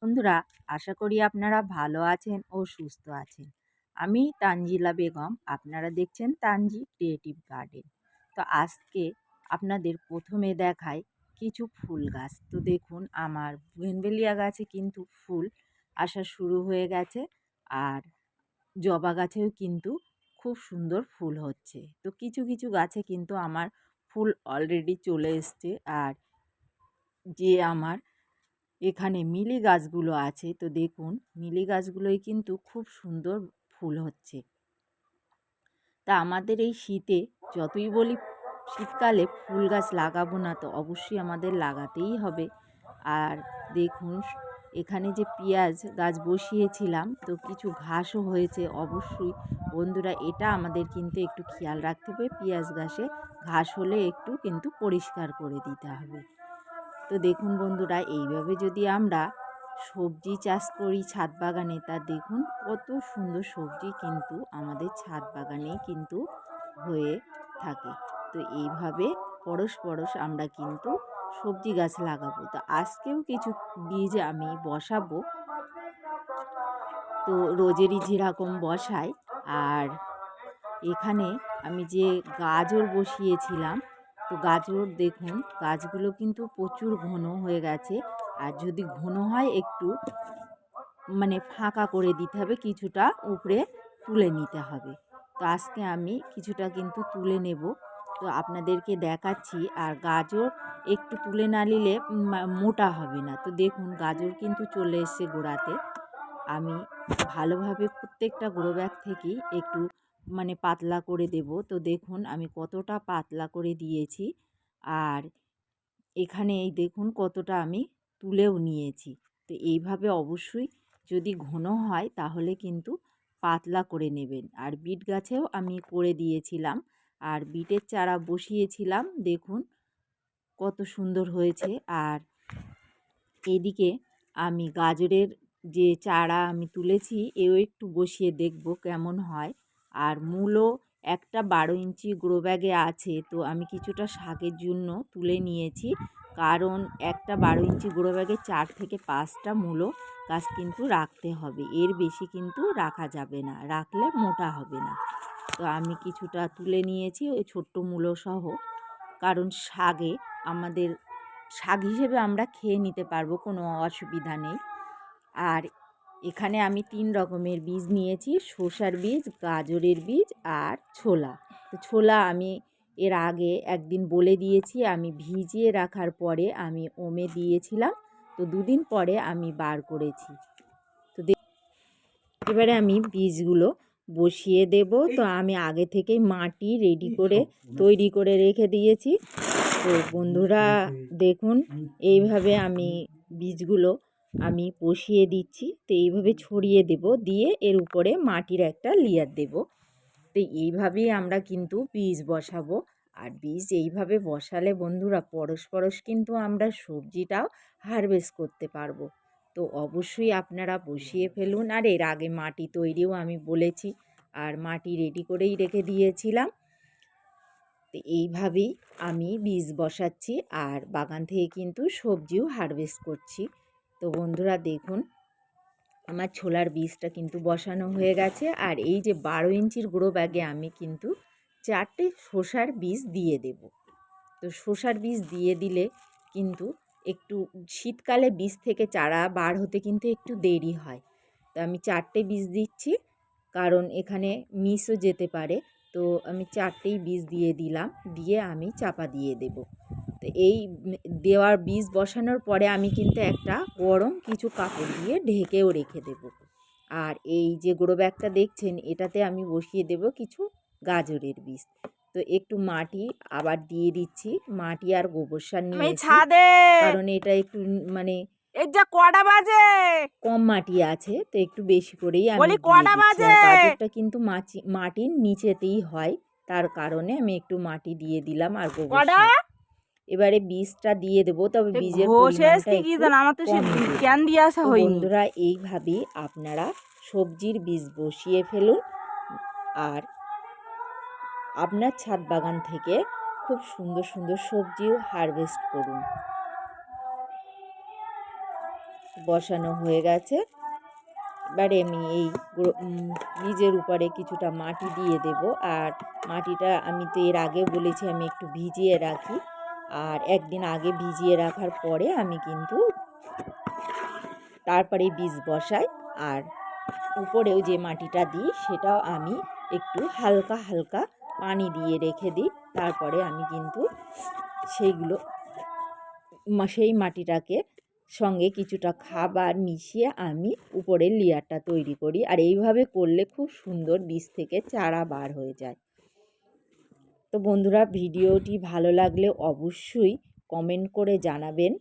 বন্ধুরা, আশা করি আপনারা ভালো আছেন ও সুস্থ আছেন। আমি তানজিলা বেগম, আপনারা দেখছেন তানজি ক্রিয়েটিভ গার্ডেন। তো আজকে আপনাদের প্রথমে দেখাই কিছু ফুল গাছ। তো দেখুন, আমার বুগেনভেলিয়া গাছে কিন্তু ফুল আসা শুরু হয়ে গেছে, আর জবা গাছেও কিন্তু খুব সুন্দর ফুল হচ্ছে। তো কিছু কিছু গাছে কিন্তু আমার ফুল অলরেডি চলে এসছে। আর যে আমার এখানে মিলি গাছগুলো আছে, তো দেখুন মিলি গাছগুলোই কিন্তু খুব সুন্দর ফুল হচ্ছে। তা আমাদের এই শীতে যতই বলি শীতকালে ফুল গাছ লাগাবো না, তো অবশ্যই আমাদের লাগাতেই হবে। আর দেখুন, এখানে যে পেঁয়াজ গাছ বসিয়েছিলাম, তো কিছু ঘাসও হয়েছে। অবশ্যই বন্ধুরা, এটা আমাদের কিন্তু একটু খেয়াল রাখতে হবে, পেঁয়াজ গাছে ঘাস হলে একটু কিন্তু পরিষ্কার করে দিতে হবে। তো দেখুন বন্ধুরা, এইভাবে যদি আমরা সবজি চাষ করি ছাদ বাগানে, তা দেখুন কত সুন্দর সবজি কিন্তু আমাদের ছাদ বাগানেই কিন্তু হয়ে থাকে। তো এইভাবে পরশ পরশ আমরা কিন্তু সবজি গাছ লাগাবো। তো আজকেও কিছু বীজ আমি বসাবো, তো রোজেরই যেরকম বসাই। আর এখানে আমি যে গাজর বসিয়েছিলাম, তো গাজর দেখুন গাছগুলো কিন্তু প্রচুর ঘন হয়ে গেছে। আর যদি ঘন হয় একটু ফাঁকা করে দিতে হবে, কিছুটা উপরে তুলে নিতে হবে। তো আজকে আমি কিছুটা কিন্তু তুলে নেব, তো আপনাদেরকে দেখাচ্ছি। আর গাজর একটু তুলে না নিলে মোটা হবে না। তো দেখুন গাজর কিন্তু চলে এসছে গোড়াতে। আমি ভালোভাবে প্রত্যেকটা গ্রো ব্যাগ থেকেই একটু পাতলা করে দেব। তো দেখুন আমি কতটা পাতলা করে দিয়েছি। আর এখানে এই দেখুন কতটা আমি তুলেও নিয়েছি। তো এইভাবে অবশ্যই যদি ঘন হয় তাহলে কিন্তু পাতলা করে নেবেন। আর বিট গাছেও আমি করে দিয়েছিলাম, আর বিটের চারা বসিয়েছিলাম, দেখুন কত সুন্দর হয়েছে। আর এদিকে আমি গাজরের যে চারা আমি তুলেছি এও একটু বসিয়ে দেখব কেমন হয়। আর মূলও একটা 12 ইঞ্চি গ্রো ব্যাগে আছে, তো আমি কিছুটা শাকের জন্য তুলে নিয়েছি। কারণ একটা 12 ইঞ্চি গ্রো ব্যাগে 4 থেকে 5টা মূলো গাছ কিন্তু রাখতে হবে, এর বেশি কিন্তু রাখা যাবে না, রাখলে মোটা হবে না। তো আমি কিছুটা তুলে নিয়েছি ওই ছোট্ট মূলো সহ, কারণ আমাদের শাক হিসেবে আমরা খেয়ে নিতে পারবো, কোনো অসুবিধা নেই। আর এখানে আমি 3 রকমের বীজ নিয়েছি, শসার বীজ, গাজরের বীজ আর ছোলা। তো ছোলা আমি এর আগে একদিন বলে দিয়েছি, আমি ভিজিয়ে রাখার পরে আমি ওমে দিয়েছিলাম, তো 2 দিন পরে আমি বার করেছি। তো এবারে আমি বীজগুলো বসিয়ে দেব। তো আমি আগে থেকেই মাটি রেডি করে তৈরি করে রেখে দিয়েছি। তো বন্ধুরা দেখুন, এইভাবে আমি বীজগুলো আমি বসিয়ে দিচ্ছি। তো এইভাবে ছড়িয়ে দেব, দিয়ে এর উপরে মাটির একটা লেয়ার দেব। তো এইভাবেই আমরা কিন্তু বীজ বসাবো। আর বীজ এইভাবে বসালে বন্ধুরা পরশ পরশ কিন্তু আমরা সবজিটাও হারভেস্ট করতে পারবো। তো অবশ্যই আপনারা বসিয়ে ফেলুন। আর এর আগে মাটি তৈরিও আমি বলেছি, আর মাটি রেডি করেই রেখে দিয়েছিলাম। তো এইভাবেই আমি বীজ বসাচ্ছি, আর বাগান থেকে কিন্তু সবজিও হারভেস্ট করছি। তো বন্ধুরা দেখুন, আমার ছোলার বীজটা কিন্তু বসানো হয়ে গেছে। আর এই যে 12 ইঞ্চির গ্রো ব্যাগে আমি কিন্তু 4টে শসার বীজ দিয়ে দেব। তো শসার বীজ দিয়ে দিলে কিন্তু একটু শীতকালে বীজ থেকে চারা বার হতে কিন্তু একটু দেরি হয়। তো আমি 4টে বীজ দিচ্ছি, কারণ এখানে মিসও যেতে পারে। তো আমি 4টেই বীজ দিয়ে দিলাম, দিয়ে আমি চাপা দিয়ে দেব। তো এই দেওয়ার বীজ বসানোর পরে আমি কিন্তু একটা গরম কিছু কাপড় দিয়ে ঢেকেও রেখে দেব। আর এই যে গ্রো ব্যাগটা দেখছেন, এটাতে আমি বসিয়ে দেব কিছু গাজরের বীজ। তো একটু মাটি আবার দিয়ে দিচ্ছি, মাটি আর গোবর সার নিয়েছি, কারণ এটা একটু কটা বাজে কম মাটি আছে, তো একটু বেশি করেই আমি দিয়ে দিচ্ছি। আর গাজরটা কিন্তু মাটির নিচেতেই হয়, তার কারণে আমি একটু মাটি দিয়ে দিলাম আর গোবর সার। এবারে বীজটা দিয়ে দেবো, তবে বীজের পরিমাণটা একটু কম দেব। বন্ধুরা এইভাবেই আপনারা সবজির বীজ বসিয়ে ফেলুন, আর আপনার ছাদ বাগান থেকে খুব সুন্দর সুন্দর সবজিও হারভেস্ট করুন। বসানো হয়ে গেছে। এবারে আমি এই বীজের উপরে কিছুটা মাটি দিয়ে দেব। আর মাটিটা আমি তো এর আগে বলেছি আমি একটু ভিজিয়ে রাখি, আর একদিন আগে ভিজিয়ে রাখার পরে আমি কিন্তু তারপরে বীজ বসাই। আর উপরেও যে মাটিটা দিই সেটাও আমি একটু হালকা হালকা পানি দিয়ে রেখে দিই। তারপরে আমি কিন্তু সেই মাটিটাকে সঙ্গে কিছুটা খাবার মিশিয়ে আমি উপরের লেয়ারটা তৈরি করি। আর এইভাবে করলে খুব সুন্দর বীজ থেকে চারা বার হয়ে যায়। তো বন্ধুরা, ভিডিওটি ভালো লাগলে অবশ্যই কমেন্ট করে জানাবেন।